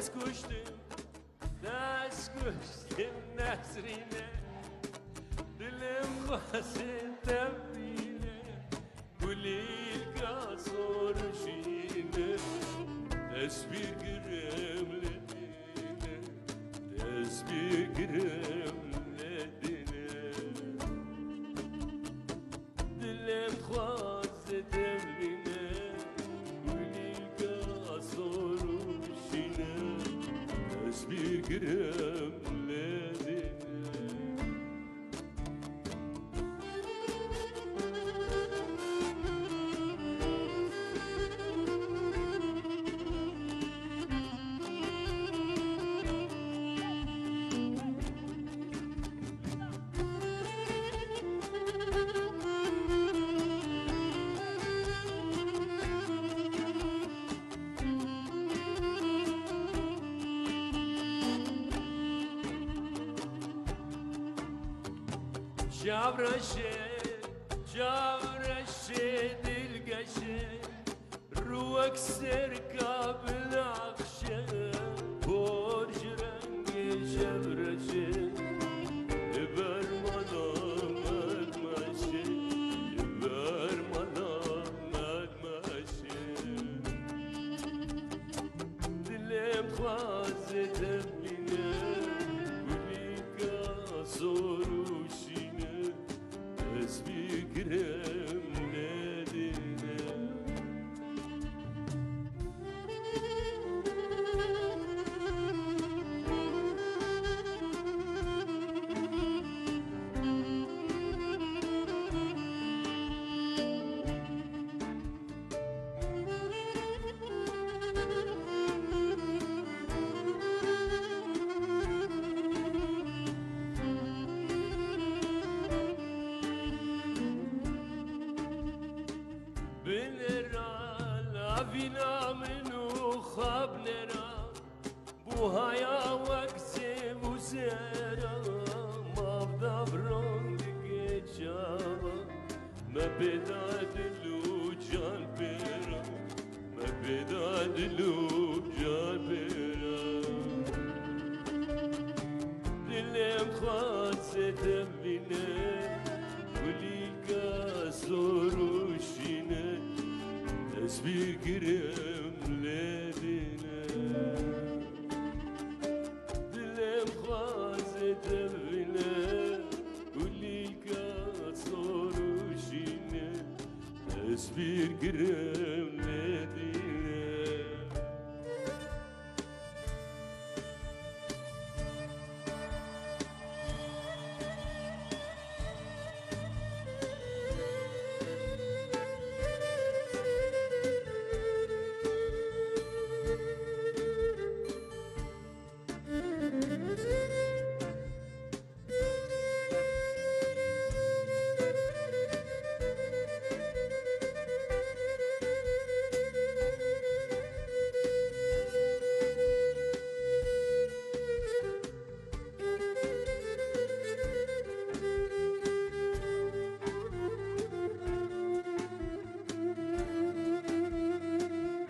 دست کشتیم نسرینه دلم واسه بینه گلیل کاسورشینه دست بگیرم لدینه دست بگیرم لدینه دلم خواسته بینه گلیل کاسورشینه دست بگیرم لدینه جابرشه دلگشه روک سرکا بلاخشه برج رنگ جبرشه برمانا مدمشه برمانا مدمشه دلم خواسته تبینه گلی که زوروشینه دست بگیرم ندینه بنا منو خواب نرا بو هایا وقتی بوزرا ما بدبرون دیگه جاوا ما بدادلو جان پیرا ما بدادلو جان پیرا دلم خواسته تبینه گلی که سروشینه دست بگیرم لدینه دلم خواسته تبینه گلی که سروشینه دست بگیرم